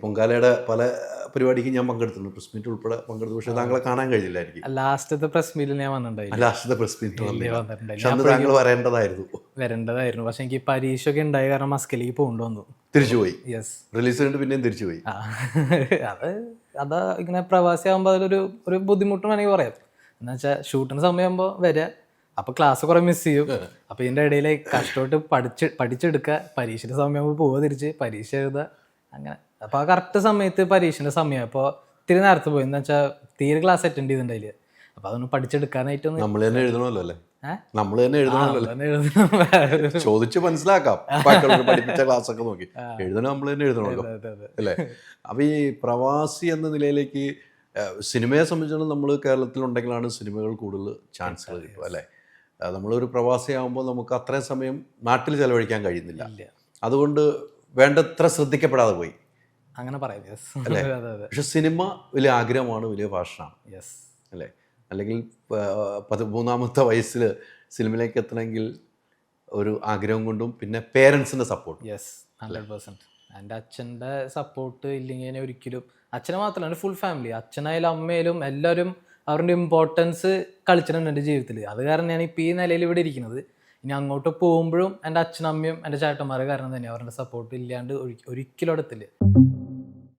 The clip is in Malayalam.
പൊങ്കാലയുടെ പല പരിപാടിക്ക് ഞാൻ പങ്കെടുത്തിട്ടുണ്ട്, പ്രസ് മീറ്റ് ഉൾപ്പെടെ പങ്കെടുത്തു. പക്ഷേ താങ്കളെ കാണാൻ കഴിഞ്ഞില്ലായിരിക്കും. ലാസ്റ്റത്തെ പ്രസ് മീറ്റിൽ ഞാൻ വന്നിട്ടുണ്ടായില്ല. ലാസ്റ്റത്തെ പ്രസ് മീറ്റ് വന്നില്ല. വന്നിട്ടുണ്ടായില്ല. പക്ഷെ അന്ന് താങ്കൾ വരേണ്ടതായിരുന്നു. പക്ഷെ എനിക്ക് പരീക്ഷയൊക്കെ ഉണ്ടായ കാരണം മസ്കലിക്ക് പോകേണ്ടി വന്നു. തിരിച്ചുപോയി. യെസ്. റിലീസ് കഴിഞ്ഞിട്ട് പിന്നെയും തിരിച്ചുപോയി. അതാ ഇങ്ങനെ പ്രവാസി ആകുമ്പോൾ ഒരു ബുദ്ധിമുട്ട് വേണമെങ്കിൽ പറയാം. എന്ന് വെച്ചാൽ ഷൂട്ടിന് സമയമാകുമ്പോൾ വരിക, അപ്പോൾ ക്ലാസ് കുറേ മിസ് ചെയ്യും. അപ്പോൾ ഇതിൻ്റെ ഇടയിൽ കഷ്ടപ്പെട്ട് പഠിച്ചെടുക്കുക, പരീക്ഷയുടെ സമയമാകുമ്പോൾ പോവുക, തിരിച്ച് പരീക്ഷ എഴുതുക, അങ്ങനെ. അപ്പോൾ ആ കറക്റ്റ് സമയത്ത് പരീക്ഷയുടെ സമയം, അപ്പോൾ ഇത്തിരി നേരത്തെ പോയി. എന്ന് വെച്ചാൽ തീരെ ക്ലാസ് അറ്റൻഡ് ചെയ്തിട്ടുണ്ടായില്ല. അപ്പോൾ അതൊന്ന് പഠിച്ചെടുക്കാനായിട്ടൊന്നും നമ്മൾ തന്നെ എഴുതണമല്ലോ അല്ലേ? നമ്മൾ തന്നെ എഴുതണമല്ലോ, ചോദിച്ച് മനസ്സിലാക്കാം. പഠിപ്പിച്ച ക്ലാസ് ഒക്കെ നോക്കി എഴുതണം, നമ്മൾ തന്നെ എഴുതണമല്ലോ അല്ലേ? അപ്പോൾ ഈ പ്രവാസി എന്ന നിലയിലേക്ക് സിനിമയെ സംബന്ധിച്ചിടത്തോളം നമ്മൾ കേരളത്തിലുണ്ടെങ്കിലാണ് സിനിമകൾ കൂടുതൽ ചാൻസുകൾ കിട്ടും അല്ലേ? നമ്മളൊരു പ്രവാസിയാകുമ്പോൾ നമുക്ക് അത്രയും സമയം നാട്ടിൽ ചെലവഴിക്കാൻ കഴിയുന്നില്ല. അതുകൊണ്ട് വേണ്ടത്ര ശ്രദ്ധിക്കപ്പെടാതെ പോയി, അങ്ങനെ പറയാം അല്ലേ? പക്ഷെ സിനിമ വലിയ ആഗ്രഹമാണ്, വലിയ പാഷനാണ് അല്ലേ? അല്ലെങ്കിൽ 13-ാമത്തെ വയസ്സിൽ സിനിമയിലേക്ക് എത്തണമെങ്കിൽ ഒരു ആഗ്രഹം കൊണ്ടും പിന്നെ പേരൻസിൻ്റെ സപ്പോർട്ട്. 100%. എൻ്റെ അച്ഛൻ്റെ സപ്പോർട്ട് ഇല്ലെങ്കിൽ ഒരിക്കലും, അച്ഛനെ മാത്രമല്ല എൻ്റെ ഫുൾ ഫാമിലി, അച്ഛനായാലും അമ്മയിലും എല്ലാവരും അവരുടെ ഇമ്പോർട്ടൻസ് കളിച്ചിട്ടുണ്ട് എൻ്റെ ജീവിതത്തിൽ. അത് കാരണം ഞാൻ ഇപ്പോൾ ഈ നിലയിൽ ഇവിടെ ഇരിക്കുന്നത്. ഇനി അങ്ങോട്ട് പോകുമ്പോഴും എൻ്റെ അച്ഛനമ്മയും എൻ്റെ ചേട്ടന്മാരെ കാരണം തന്നെ അവരുടെ സപ്പോർട്ട് ഇല്ലാണ്ട് ഒരിക്കലും അടുത്തില്ല.